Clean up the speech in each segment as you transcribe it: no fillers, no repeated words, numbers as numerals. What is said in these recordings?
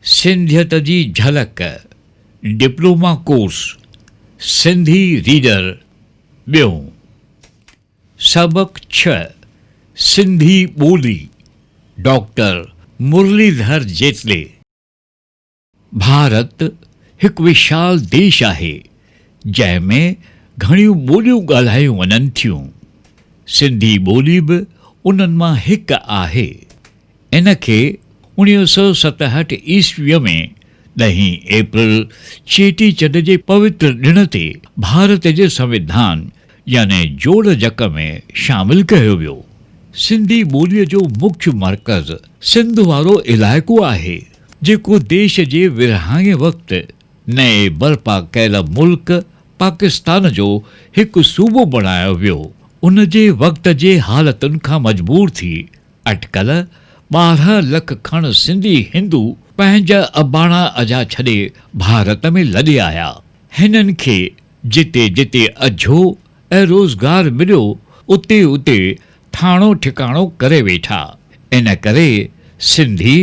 सिंधियत जी झलक diploma course Sindhi reader ॿियो सबक 6 सिंधी ॿोली डॉक्टर मुरलीधर जेतले। भारत हिकु विशाल देश आहे जंहिंमें घणियूं ॿोलियूं ॻाल्हायूं वञनि थियूं। सिंधी ॿोली बि उन्हनि मां हिकु आहे। इन खे 1967 ईस्वीअ में 10 अप्रैल चेटीचंड जे पवित्र ॾिण ते भारत जे संविधान यानी जोड़ जक में शामिल कयो वियो। सिंधी ॿोलीअ जो मुख्य मर्कज़ सिंध वारो इलाइक़ो आहे जेको देश जे विरहाङे वक़्तु नए बर्पा कयल मुल्क पाकिस्तान जो हिकु सूबो बणायो वियो। उन जे वक़्त जे हालतुनि खां मजबूर थी अटकल 12 लख खण सिंधी हिंदू पंहिंजा अबाणा अजा छॾे भारत में लॾे आया। हिननि खे जिते जिते अझो ऐं रोज़गार मिलियो उते उते ठाणो ठिकाणो करे वेठा। इन करे सिंधी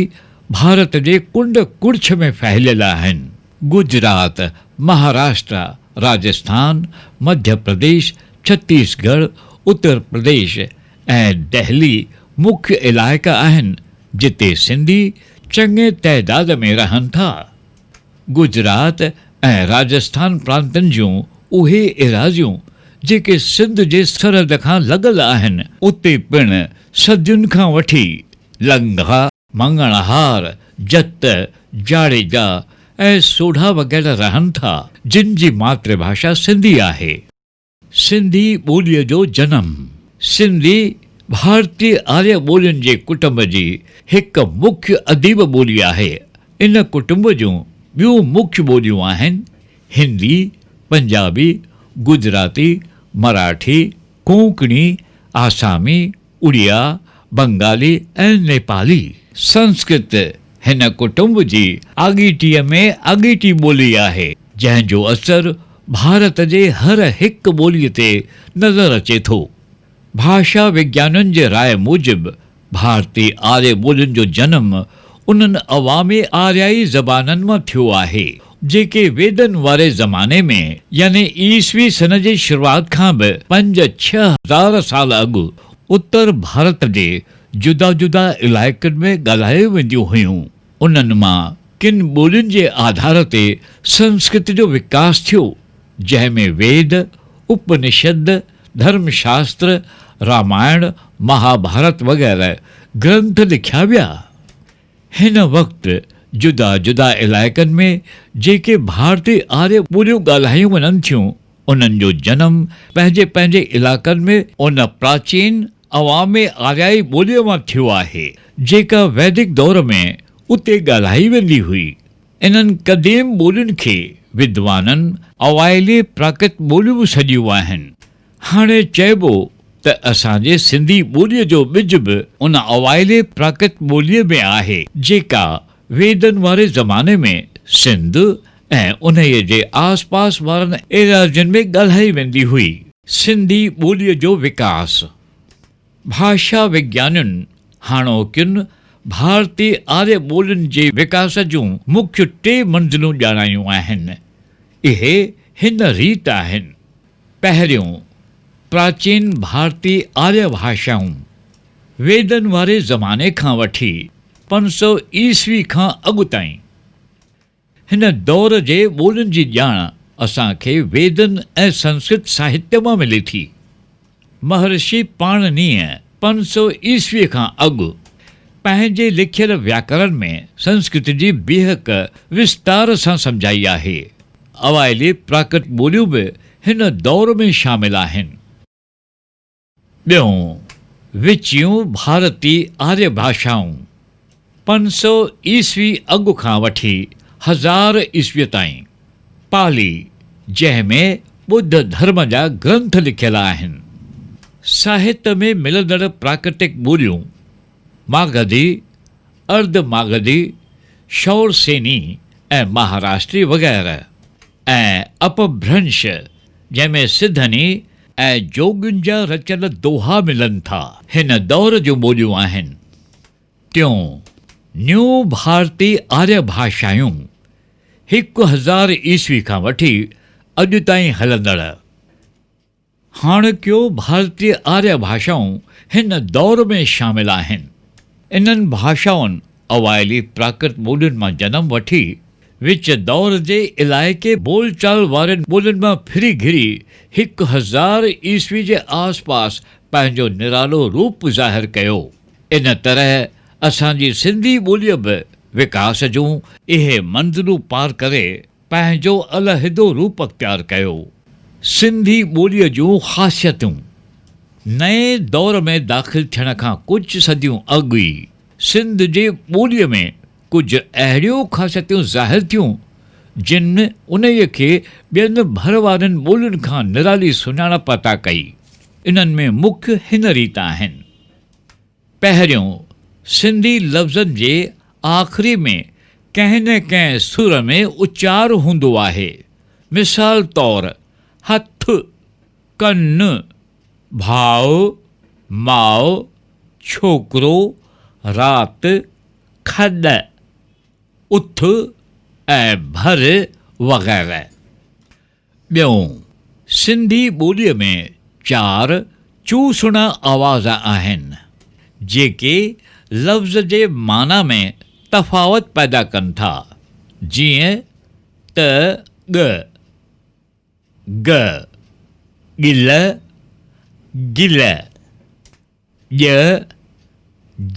भारत जे कुंड कुड़छ में फैलियल आहिनि। गुजरात, महाराष्ट्र, राजस्थान, मध्य प्रदेश, छत्तीसगढ़, उत्तर प्रदेश ऐं दिल्ली मुख्य इलाइक़ा आहिनि जिते सिंधी चङे तइदाद में रहनि था। गुजरात ऐं राजस्थान प्रांतनि जूं उहे एराज़ियूं जेके सिंध जे सरहद खां लॻल आहिनि उते पिणु सदियुनि खां वठी लंघा, मंगणहार, जत, जाड़ेजा ऐं सोढा वग़ैरह रहनि था जिन जी मातृभाषा सिंधी आहे। सिंधी ॿोलीअ जो जनमु सिंधी भारतीय आर्य ॿोलियुनि जे कुटुंब जी हिकु मुख्य अदीब ॿोली आहे। इन कुटुंब जूं ॿियूं मुख्य ॿोलियूं आहिनि हिंदी, पंजाबी, गुजराती, मराठी, कोंकणी, आसामी, उड़िया, बंगाली ऐं नेपाली। संस्कृत हिन कुटुंब जी आॻीटीअ में आॻीटी ॿोली आहे जंहिंजो असरु भारत जे हर हिकु ॿोलीअ ते नज़र अचे थो। भाषा विज्ञाननि जे राय मूजिबि भारतीय आर्य ॿोलियुनि जो जनमु उन्हनि अवामी आर्याई ज़बाननि मां थियो आहे जेके वेदनि वारे ज़माने में यानी ईसवी सन जे शुरूआति खां बि 5-6 हज़ार साल अॻु उत्तर भारत जे जुदा जुदा इलाइक़नि में ॻाल्हायूं वेंदियूं हुयूं। उन्हनि मां किन ॿोलियुनि जे आधार ते संस्कृत जो विकास थियो जंहिंमें वेद, उपनिषद, धर्मशास्त्र, रामायण, महाभारत वग़ैरह ग्रंथ लिखिया विया। हिन वक़्तु जुदा जुदा इलाइक़नि में जेके भारतीय आर्य ॿोलियूं ॻाल्हायूं वञनि थियूं उन्हनि जो जनमु पंहिंजे पंहिंजे इलाइक़नि में उन प्राचीन अवामी आर्याई ॿोलीअ मां थियो आहे जेका वैदिक दौर में उते ॻाल्हाई वेंदी हुई। इन्हनि क़दीम ॿोलियुनि खे विद्वाननि अवाइली प्राकृत ॿोलियूं बि सॾियूं आहिनि। हाणे चइबो त असांजे सिंधी ॿोलीअ जो ॿिज बि उन अवाइली प्राकृत ॿोलीअ में आहे जेका वेदनि वारे ज़माने में सिंध ऐं उन्हीअ जे आस पास वारनि एराज़ियुनि में ॻाल्हाई वेंदी हुई। सिंधी ॿोलीअ जो विकास भाषा विज्ञानियुनि हाणोकियुनि भारतीय आर्य ॿोलियुनि जे विकास जूं मुख्य 3 मंज़िलूं ॼाणायूं आहिनि। इहे हिन रीत आहिनि। पहिरियों, प्राचीन भारतीय आर्य भाषाऊं वेदनि वारे ज़माने खां वठी 500 ईस्वी खां अॻु ताईं। हिन दौर जे ॿोलियुनि जी ॼाण असांखे वेदनि ऐं संस्कृत साहित्य मां मिले थी। महर्षि पाणिनीअ 500 ईस्वीअ खां अॻु पंहिंजे लिखियल व्याकरण में संस्कृत जी बेहक विस्तार सां सम्झाई आहे। अवाइली प्राकृत ॿोलियूं बि हिन दौर में शामिल आहिनि। ॿियों, विचियूं भारतीय आर्य भाषाऊं 500 ईस्वी अॻु खां वठी 1000 ईस्वीअ ताईं। पाली जंहिंमें ॿुध धर्म जा ग्रंथ लिखियल आहिनि। साहित्य में मिलंदड़ प्राकृतिक ॿोलियूं मागधी, अर्धमागधी, शौरसेनी ऐं महाराष्ट्री वग़ैरह ऐं अपभ्रंश जंहिंमें सिधनी ऐं जोगियुनि जा रचियल दोहा मिलनि था हिन दौर जूं ॿोलियूं आहिनि। टियों, न्यू भारतीय आर्य भाषायूं 1000 ईस्वी खां वठी अॼु ताईं हलंदड़ हाणोकियो भारतीय आर्य भाषाऊं हिन दौर में शामिल आहिनि। इन्हनि भाषाउनि अवाइली प्राकृत ॿोलियुनि मां जनम वठी विच दौर जे इलाइक़े बोलचाल वारनि ॿोलियुनि मां फिरी घिरी 1000 ईस्वी जे आसपास पंहिंजो निरालो रूप ज़ाहिर कयो। इन तरह असांजी सिंधी ॿोलीअ बि विकास जूं इहे मंज़िलूं पार करे पंहिंजो अलहदो रूप अख़्तियार कयो। सिंधी ॿोलीअ जूं ख़ासियतूं नए दौर में दाख़िल थियण खां कुझु सदियूं अॻु ई सिंध जे ॿोलीअ में कुझु अहिड़ियूं ख़ासियतूं ज़ाहिर थियूं जिन उन्हीअ खे ॿियनि भर वारनि ॿोलियुनि खां निराली सुञाणप अता कई। इन्हनि में मुख्य हिन रीति आहिनि। पहिरियों, सिंधी लफ़्ज़नि जे आख़िरी में कंहिं न कंहिं सुर में उचार हूंदो आहे। मिसाल तौरु हथ, कन, भाउ, माउ, छोकिरो, राति, खॾ, उथ ऐं भर वग़ैरह। ॿियों, सिंधी ॿोलीअ में 4 चूसणा आवाज़ आहिनि जेके लफ़्ज़ जे माना में तफ़ावत पैदा कनि था। जीअं त ग, ग, गिल, गिल, ॼ,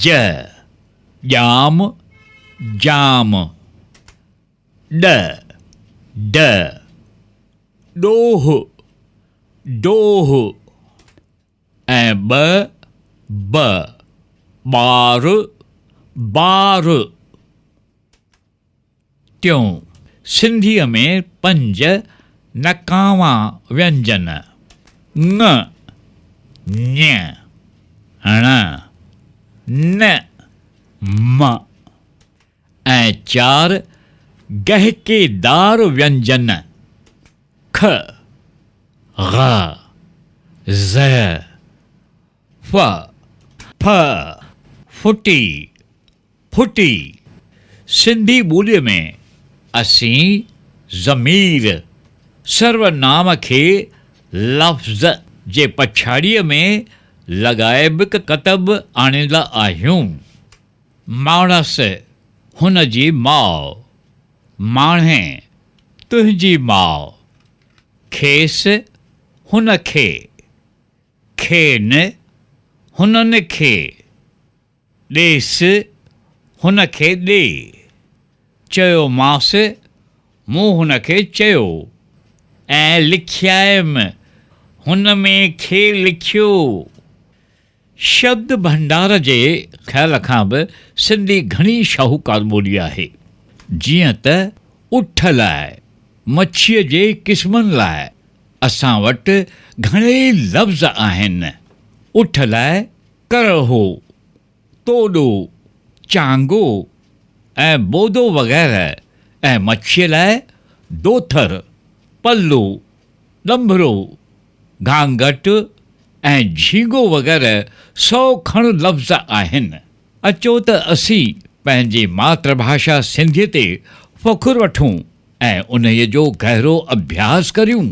ज, ॼाम, जाम, ॾ, ड, ॾोह, डोह ऐं ॿ, ब, ॿार, बार। टियों, सिंधीअ में 5 नकावां व्यंजन ङ, ञ, ण, न, म ऐं 4 गहकेदार व्यंजन ख, ग़, ज़, फ, फ, फुटी, फुटी। सिंधी ॿोलीअ में असीं ज़मीर सर्वनाम खे लफ़्ज़ जे पछाड़ीअ में लॻाए बि कतब आणींदा आहियूं। माणस, हुन जी माउ, माणे, तुंहिंजी माउ, खेसि, हुन खे, खेनि, हुननि खे, ॾेसि, हुन खे ॾे, चयोमांसि, मूं हुन खे चयो, ऐं लिखियायमि, हुन में खे लिखियो। शब्द भंडार जे ख़्याल खां बि सिंधी घणी शाहूकार ॿोली आहे। जीअं त उठ लाइ, मच्छीअ जे क़िस्मनि लाइ असां वटि घणेई लफ़्ज़ आहिनि। उठ लाइ करहो, तोॾो, चांगो ऐं बोदो वग़ैरह, ऐं मच्छीअ लाइ दोथर, पल्लो, ॾंभरो, घांघट ऐं झींगो वग़ैरह 100 खण लफ़्ज़ आहिनि। अचो त असीं पंहिंजी मातृभाषा सिंधीअ ते फ़ख़ुरु वठूं ऐं उन्हीअ जो गहरो अभ्यास करियूं।